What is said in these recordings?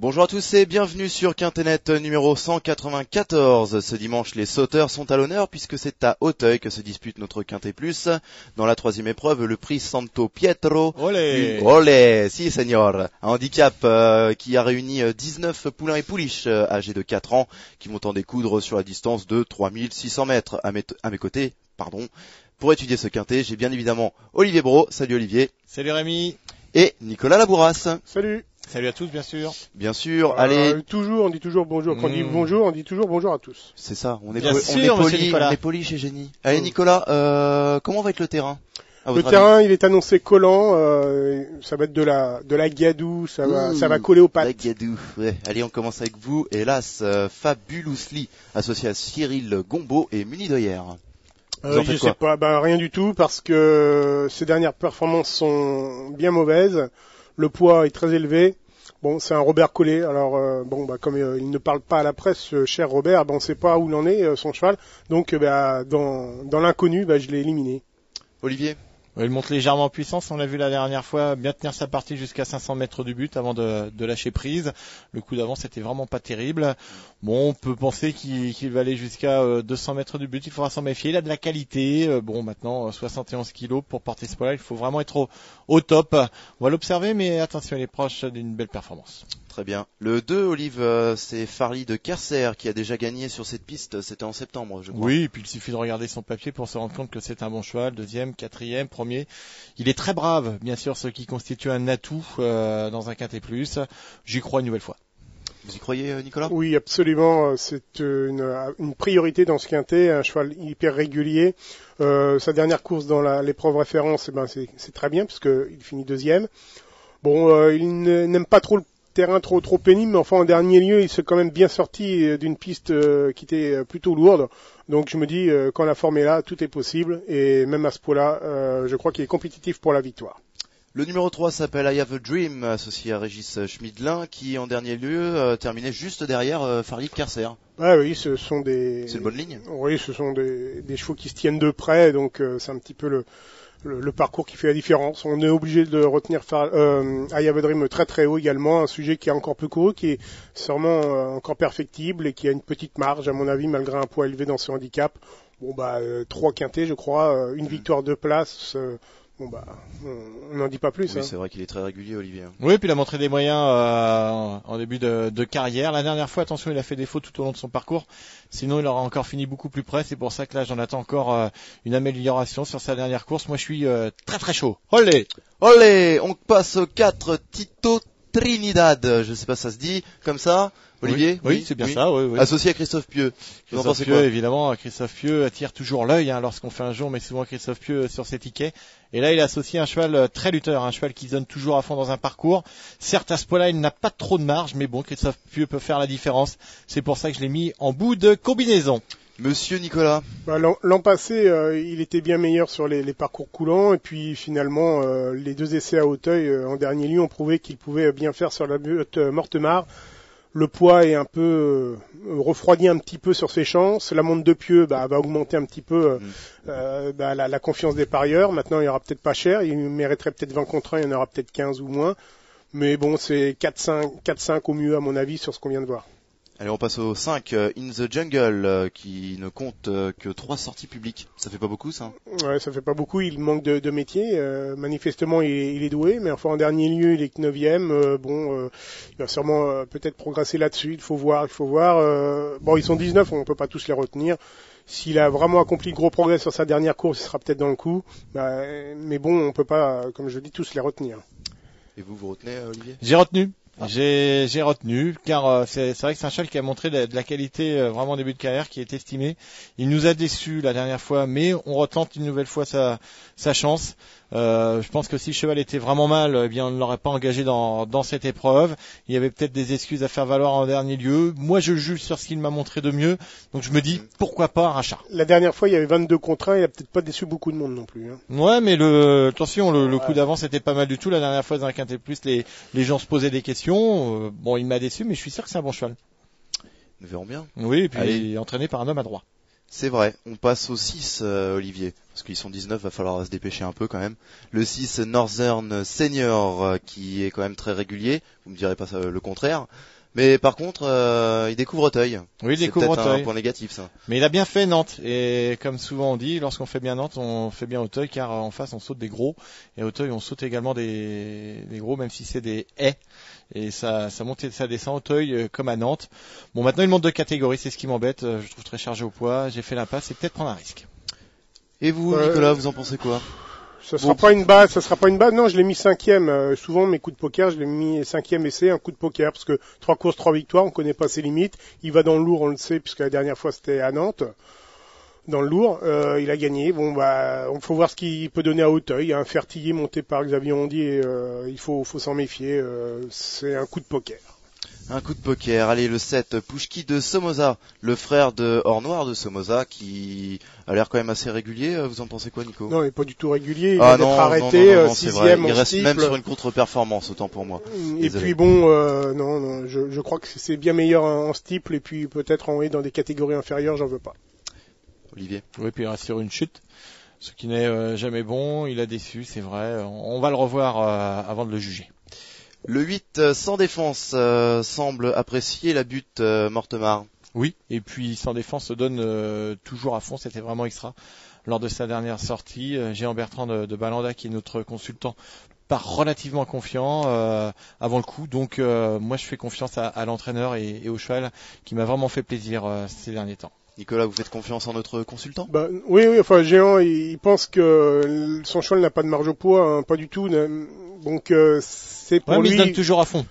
Bonjour à tous et bienvenue sur Quinténet numéro 194. Ce dimanche, les sauteurs sont à l'honneur puisque c'est à Auteuil que se dispute notre Quintet Plus. Dans la troisième épreuve, le prix Santo Pietro. Olé, olé, si senior. Un handicap qui a réuni 19 poulains et pouliches âgés de 4 ans qui vont en découdre sur la distance de 3600 mètres. À mes côtés, pour étudier ce quintet, j'ai bien évidemment Olivier Brault. Salut Olivier. Salut Rémi. Et Nicolas Labourras. Salut. Salut à tous, bien sûr. Bien sûr, allez. On dit toujours bonjour. Quand on dit bonjour, on dit toujours bonjour à tous. C'est ça, on est poli chez Génie. Allez Nicolas, comment va être le terrain? Le terrain, il est annoncé collant, ça va être de la gadou, ça va coller aux pattes. La gadou, ouais. Allez, on commence avec vous. Hélas, Fabulously, associé à Cyril Gombeau et Muni Doyer. Je sais pas, rien du tout, parce que ces dernières performances sont bien mauvaises. Le poids est très élevé. Bon, c'est un Robert Collet. Alors, comme il ne parle pas à la presse, cher Robert, on ne sait pas où il en est, son cheval. Donc, dans l'inconnu, je l'ai éliminé. Olivier? Il monte légèrement en puissance, on l'a vu la dernière fois, bien tenir sa partie jusqu'à 500 mètres du but avant de lâcher prise. Le coup d'avance était vraiment pas terrible. Bon, on peut penser qu'il va aller jusqu'à 200 mètres du but, il faudra s'en méfier. Il a de la qualité. Maintenant, 71 kilos pour porter ce poids-là, il faut vraiment être au top. On va l'observer, mais attention, il est proche d'une belle performance. Très bien. Le 2, Olive, c'est Farley de Kerser qui a déjà gagné sur cette piste. C'était en septembre, je crois. Oui, et puis il suffit de regarder son papier pour se rendre compte que c'est un bon cheval. Deuxième, quatrième, premier. Il est très brave, bien sûr, ce qui constitue un atout dans un Quintet Plus. J'y crois une nouvelle fois. Vous y croyez, Nicolas? Oui, absolument. C'est une priorité dans ce Quintet. Un cheval hyper régulier. Sa dernière course dans l'épreuve référence, c'est très bien puisqu'il finit deuxième. Bon, il n'aime pas trop le terrain trop pénible, mais enfin en dernier lieu il s'est quand même bien sorti d'une piste qui était plutôt lourde, donc je me dis quand la forme est là, tout est possible, et même à ce point-là, je crois qu'il est compétitif pour la victoire. Le numéro 3 s'appelle I Have a Dream, associé à Régis Schmidlin, qui en dernier lieu terminait juste derrière Farley de Kerser. Ah oui, ce sont des... C'est une bonne ligne. Oui, ce sont des chevaux qui se tiennent de près, donc c'est un petit peu le parcours qui fait la différence. On est obligé de retenir I Have a Dream très très haut également, un sujet qui est encore peu couru, qui est sûrement encore perfectible et qui a une petite marge à mon avis malgré un poids élevé dans ce handicap. 3 quintés je crois, une victoire de place, on n'en dit pas plus. Oui, c'est vrai qu'il est très régulier, Olivier. Oui, puis il a montré des moyens en début de carrière. La dernière fois, attention, il a fait défaut tout au long de son parcours. Sinon, il aura encore fini beaucoup plus près. C'est pour ça que là, j'en attends encore une amélioration sur sa dernière course. Moi, je suis très très chaud. Olé! Olé! On passe au 4, Tito Trinidad. Je sais pas si ça se dit comme ça. Olivier? Oui, c'est bien ça, oui. Associé à Christophe Pieux. Christophe Pieux, évidemment, Christophe Pieux attire toujours l'œil, lorsqu'on fait un jour, mais souvent Christophe Pieux sur ses tickets. Et là, il a associé un cheval très lutteur, un cheval qui donne toujours à fond dans un parcours. Certes, à ce point-là, il n'a pas trop de marge, mais bon, Christophe Pieux peut faire la différence. C'est pour ça que je l'ai mis en bout de combinaison. Monsieur Nicolas. L'an passé, il était bien meilleur sur les parcours coulants, et puis finalement, les 2 essais à Auteuil en dernier lieu ont prouvé qu'il pouvait bien faire sur la butte Mortemart. Le poids est un peu refroidi un petit peu sur ses chances. La monte de Pieux va augmenter un petit peu la confiance des parieurs. Maintenant, il y aura peut-être pas cher. Il mériterait peut-être 20 contre 1, il y en aura peut-être 15 ou moins. Mais bon, c'est 4-5 au mieux à mon avis sur ce qu'on vient de voir. Allez, on passe au 5, In the Jungle, qui ne compte que 3 sorties publiques. Ça fait pas beaucoup, ça? Ouais, ça fait pas beaucoup. Il manque de métier. Manifestement, il est doué, mais enfin en dernier lieu, il est que 9e. Il va sûrement peut-être progresser là-dessus. Il faut voir. Ils sont 19, on peut pas tous les retenir. S'il a vraiment accompli de gros progrès sur sa dernière course, il sera peut-être dans le coup. Mais bon, on peut pas, comme je dis, tous les retenir. Et vous retenez, Olivier? J'ai retenu. J'ai retenu, car c'est vrai que c'est un cheval qui a montré de la qualité vraiment au début de carrière, qui est estimé. Il nous a déçus la dernière fois, mais on retente une nouvelle fois sa chance. Je pense que si le cheval était vraiment mal, on ne l'aurait pas engagé dans cette épreuve. Il y avait peut-être des excuses à faire valoir en dernier lieu. Moi, je juge sur ce qu'il m'a montré de mieux, donc je me dis pourquoi pas un rachat. La dernière fois, il y avait 22 contre 1, il a peut-être pas déçu beaucoup de monde non plus. Ouais, mais attention, le coup d'avance était pas mal du tout. La dernière fois dans un Quintet Plus, les gens se posaient des questions. Il m'a déçu, mais je suis sûr que c'est un bon cheval. Nous verrons bien. Oui, et puis il est entraîné par un homme adroit. C'est vrai, on passe au 6, Olivier, parce qu'ils sont 19, va falloir se dépêcher un peu quand même. Le 6, Northern Senior, qui est quand même très régulier, vous me direz pas le contraire. Mais par contre, il découvre Auteuil. Oui, il C'est découvre peut-être un Auteuil. point négatif, ça. Mais il a bien fait Nantes. Et comme souvent on dit, lorsqu'on fait bien Nantes, on fait bien Auteuil, car en face on saute des gros. Et Auteuil, on saute également des gros, même si c'est des haies. Et ça monte et ça descend Auteuil comme à Nantes. Bon, maintenant il monte de catégorie, c'est ce qui m'embête. Je trouve très chargé au poids. J'ai fait l'impasse, c'est peut-être prendre un risque. Et vous, Nicolas, vous en pensez quoi? Ça sera pas une base, ça sera pas une base. Non, je l'ai mis 5e. Souvent, mes coups de poker, je l'ai mis 5e essai, un coup de poker, parce que 3 courses, 3 victoires, on connaît pas ses limites. Il va dans le lourd, on le sait, puisque la dernière fois c'était à Nantes. Dans le lourd, il a gagné. Bon, bah, on faut voir ce qu'il peut donner à Auteuil. Un Fertillier monté par Xavier Hondier, il faut s'en méfier. C'est un coup de poker. Un coup de poker. Allez, le 7, Pouchki de Somoza, le frère de Or-Noir de Somoza, qui a l'air quand même assez régulier. Vous en pensez quoi, Nico? Non, il est pas du tout régulier. Il Ah va non, être arrêté, non, c'est vrai. 6e Il en reste même steeple. sur une contre-performance, autant pour moi. Et Désolé. puis bon, non, je crois que c'est bien meilleur en steeple et puis peut-être en haie dans des catégories inférieures, j'en veux pas. Olivier. Oui, puis il reste sur une chute. Ce qui n'est jamais bon. Il a déçu, c'est vrai. On va le revoir avant de le juger. Le 8, sans défense, semble apprécier la butte Mortemar. Oui, et puis sans défense se donne toujours à fond, c'était vraiment extra. Lors de sa dernière sortie, Jean Bertrand de Balanda, qui est notre consultant, part relativement confiant avant le coup. Donc moi je fais confiance à l'entraîneur et au cheval, qui m'a vraiment fait plaisir ces derniers temps. Nicolas, vous faites confiance en notre consultant? Bah, oui, enfin, Géant, il pense que son cheval n'a pas de marge au poids, hein, pas du tout. Donc, c'est pour Ouais, mais lui. il donne toujours à fond.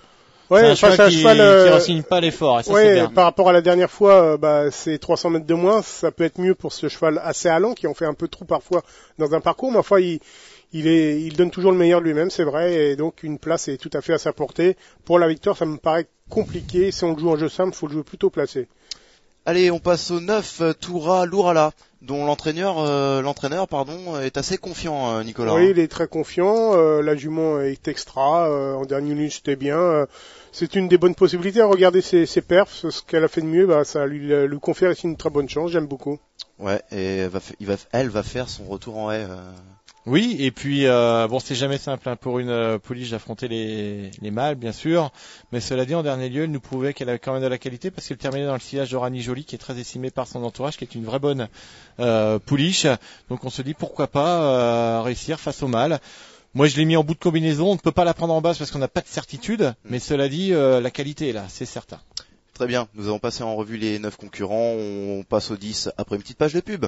Ouais, c'est un enfin, cheval c'est qui ressigne pas l'effort, et ça c'est ouais, bien. par rapport à la dernière fois, bah, c'est 300 mètres de moins, ça peut être mieux pour ce cheval assez allant, qui en fait un peu trop parfois dans un parcours, mais enfin, il donne toujours le meilleur de lui-même, c'est vrai, et donc une place est tout à fait à sa portée. Pour la victoire, ça me paraît compliqué. Si on le joue en jeu simple, il faut le jouer plutôt placé. Allez, on passe au 9, Toura Lourala, dont l'entraîneur est assez confiant, Nicolas. Oui, il est très confiant. La jument est extra. En dernière minute, c'était bien. C'est une des bonnes possibilités. Regardez ses perfs, ce qu'elle a fait de mieux, bah, ça lui confère ici une très bonne chance. J'aime beaucoup. Ouais, et elle va faire son retour en haie. Oui, et puis bon, c'est jamais simple hein, pour une pouliche d'affronter les mâles, bien sûr. Mais cela dit, en dernier lieu, elle nous prouvait qu'elle avait quand même de la qualité parce qu'elle terminait dans le sillage de Rani Jolie, qui est très estimé par son entourage, qui est une vraie bonne pouliche. Donc on se dit pourquoi pas réussir face au mâle. Moi, je l'ai mis en bout de combinaison. On ne peut pas la prendre en base parce qu'on n'a pas de certitude. Mais cela dit, la qualité est là, c'est certain. Très bien, nous avons passé en revue les 9 concurrents. On passe au 10 après une petite page de pub.